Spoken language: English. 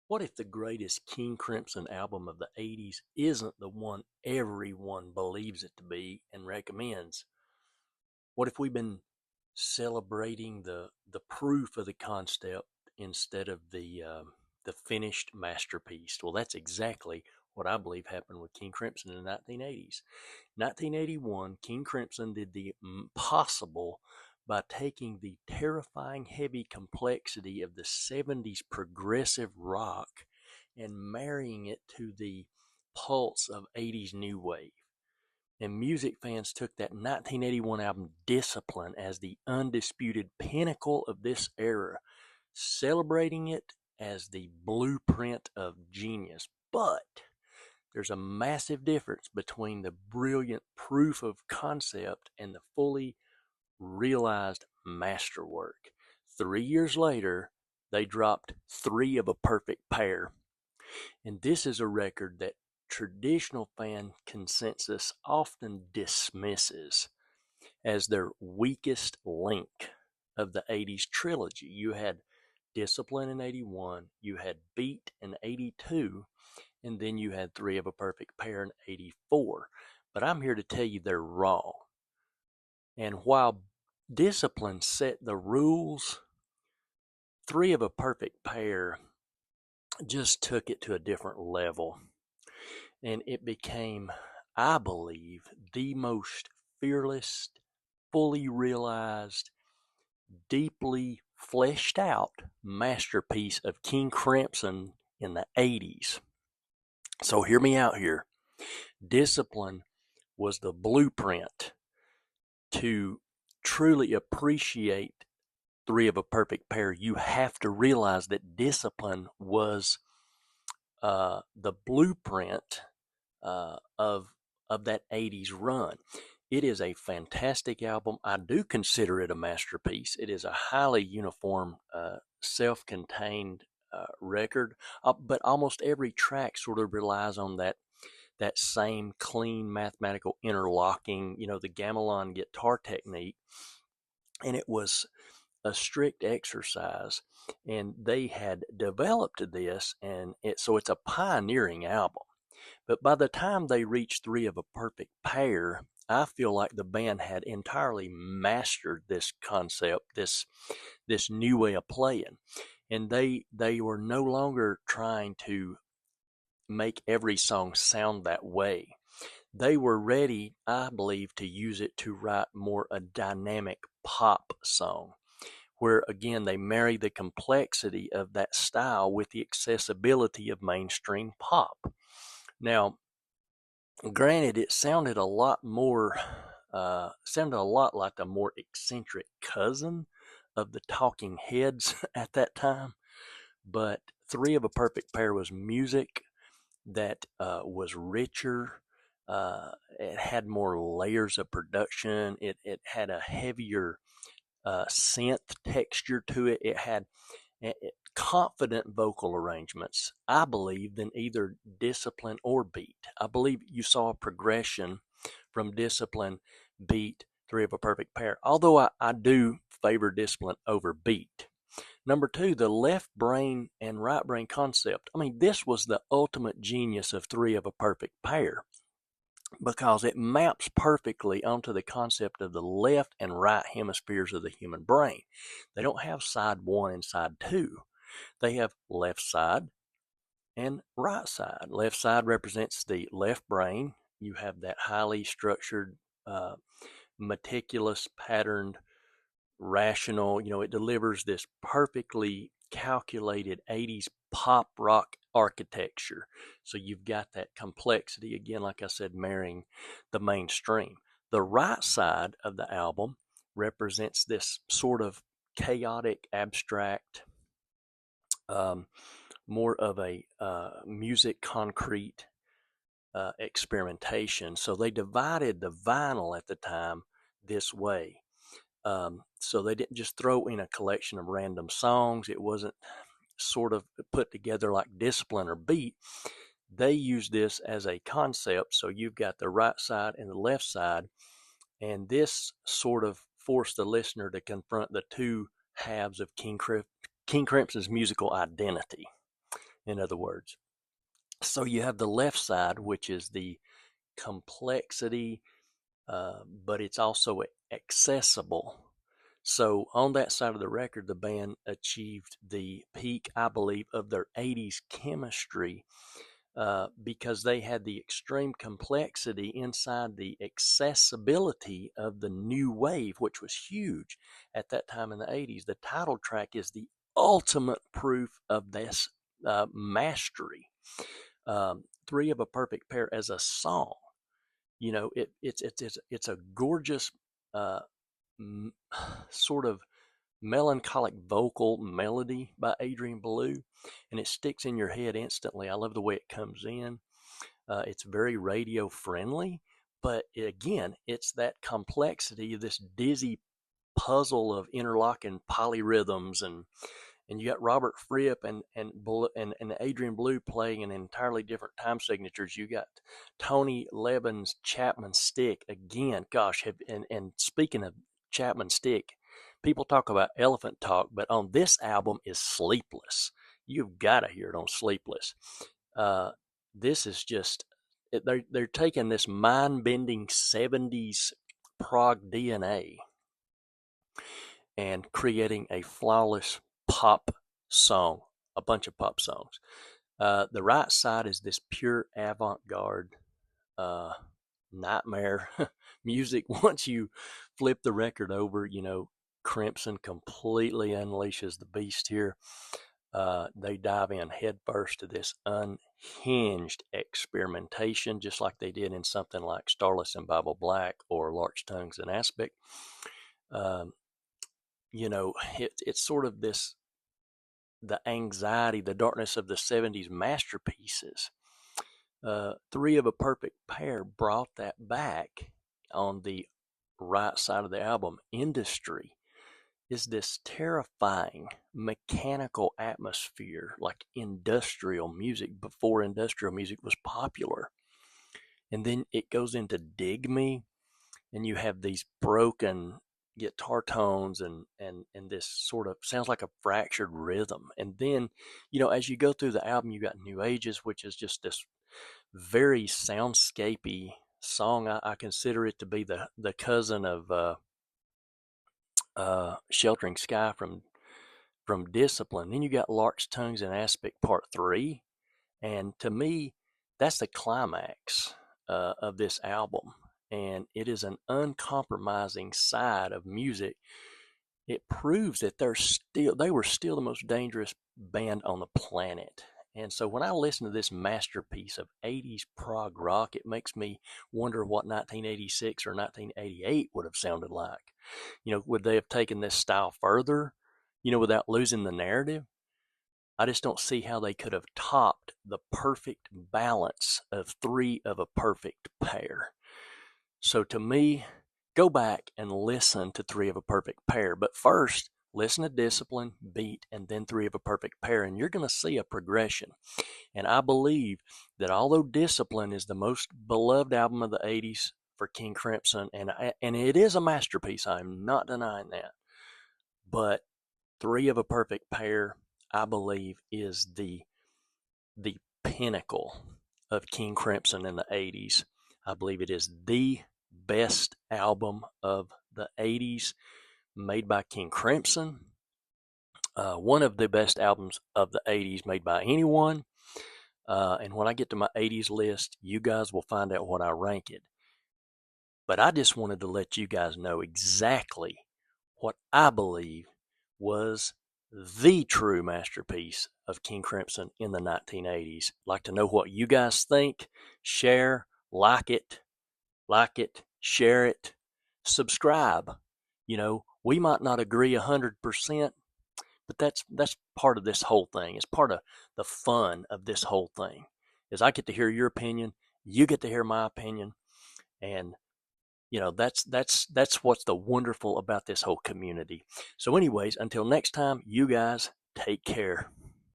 What if the greatest King Crimson album of the 80s isn't the one everyone believes it to be and recommends? What if we've been celebrating the proof of the concept instead of the finished masterpiece? Well, that's exactly what I believe happened with King Crimson in the 1980s. 1981, King Crimson did the impossible by taking the terrifying heavy complexity of the 70s progressive rock and marrying it to the pulse of 80s new wave. And music fans took that 1981 album Discipline as the undisputed pinnacle of this era, celebrating it as the blueprint of genius. But there's a massive difference between the brilliant proof of concept and the fully realized masterwork. 3 years later, they dropped Three of a Perfect Pair. And this is a record that traditional fan consensus often dismisses as their weakest link of the 80s trilogy. You had Discipline in 81, you had Beat in 82, and then you had Three of a Perfect Pair in 84. But I'm here to tell you they're wrong. And while Discipline set the rules, Three of a Perfect Pair just took it to a different level. And it became, I believe, the most fearless, fully realized, deeply fleshed out masterpiece of King Crimson in the 80s. So hear me out here. Discipline was the blueprint to truly appreciate Three of a Perfect Pair. You have to realize that Discipline was the blueprint of that 80s run. It is a fantastic album. I do consider it a masterpiece. It is a highly uniform, self-contained record, but almost every track sort of relies on that same clean mathematical interlocking, the gamelan guitar technique, and it was a strict exercise. And they had developed this, and so it's a pioneering album. But by the time they reached Three of a Perfect Pair, I feel like the band had entirely mastered this concept, this new way of playing, and they were no longer trying to make every song sound that way. They were ready, I believe, to use it to write more a dynamic pop song, where again they marry the complexity of that style with the accessibility of mainstream pop. Now, granted, it sounded a lot like the more eccentric cousin of the Talking Heads at that time, but Three of a Perfect Pair was music that was richer. It had more layers of production. It had a heavier synth texture to it. It had confident vocal arrangements, I believe, than either Discipline or Beat. I believe you saw a progression from Discipline, Beat, Three of a Perfect Pair, although I do favor Discipline over Beat. Number two, the left brain and right brain concept. I mean, this was the ultimate genius of Three of a Perfect Pair because it maps perfectly onto the concept of the left and right hemispheres of the human brain. They don't have side one and side two. They have left side and right side. Left side represents the left brain. You have that highly structured, meticulous, patterned, rational. It delivers this perfectly calculated 80s pop rock architecture. So you've got that complexity, again, like I said, marrying the mainstream. The right side of the album represents this sort of chaotic, abstract, more of a music concrete experimentation. So they divided the vinyl at the time this way. So they didn't just throw in a collection of random songs. It wasn't sort of put together like Discipline or Beat. They used this as a concept. So you've got the right side and the left side. And this sort of forced the listener to confront the two halves of King Crimson's musical identity. in other words. So you have the left side, which is the complexity, but it's also accessible. So on that side of the record, the band achieved the peak, I believe, of their 80s chemistry, because they had the extreme complexity inside the accessibility of the new wave, which was huge at that time in the 80s. The title track is the ultimate proof of this mastery. Three of a Perfect Pair as a song, it's a gorgeous uh, sort of melancholic vocal melody by Adrian Belew, and it sticks in your head instantly. I love the way it comes in. It's very radio friendly, but again, it's that complexity of this dizzy puzzle of interlocking polyrhythms, and you got Robert Fripp and Adrian Belew playing in entirely different time signatures. You got Tony Levin's Chapman Stick again. Gosh, and speaking of Chapman Stick, people talk about Elephant Talk, but on this album is Sleepless. You've got to hear it on Sleepless. This is just they're taking this mind-bending 70s prog DNA and creating a flawless pop song, a bunch of pop songs. The right side is this pure avant-garde nightmare music. Once you flip the record over, Crimson completely unleashes the beast here. They dive in headfirst to this unhinged experimentation, just like they did in something like Starless and Bible Black or Lark's Tongues and Aspic. It's sort of the anxiety, the darkness of the 70s masterpieces. Three of a Perfect Pair brought that back on the right side of the album. Industry is this terrifying mechanical atmosphere, like industrial music before industrial music was popular. And then it goes into Dig Me, and you have these broken guitar tones and this sort of sounds like a fractured rhythm. And then, as you go through the album, you got New Ages, which is just this very soundscapey song. I consider it to be the cousin of Sheltering Sky from Discipline. Then you got Lark's Tongues and Aspic Part 3. And to me, that's the climax of this album. And it is an uncompromising side of music. It proves that they were still the most dangerous band on the planet. And so when I listen to this masterpiece of 80s prog rock, it makes me wonder what 1986 or 1988 would have sounded like. Would they have taken this style further, without losing the narrative? I just don't see how they could have topped the perfect balance of Three of a Perfect Pair. So to me, go back and listen to Three of a Perfect Pair. But first, listen to Discipline, Beat, and then Three of a Perfect Pair, and you're going to see a progression. And I believe that although Discipline is the most beloved album of the 80s for King Crimson, and it is a masterpiece, I'm not denying that, but Three of a Perfect Pair, I believe, is the pinnacle of King Crimson in the 80s. I believe it is the best album of the 80s made by King Crimson. One of the best albums of the 80s made by anyone. And when I get to my 80s list, you guys will find out what I rank it. But I just wanted to let you guys know exactly what I believe was the true masterpiece of King Crimson in the 1980s. I'd like to know what you guys think. Share, like it, share it, subscribe. We might not agree 100%, but that's part of this whole thing. It's part of the fun of this whole thing. Is I get to hear your opinion, you get to hear my opinion, and that's what's the wonderful about this whole community. So anyways, until next time, you guys take care.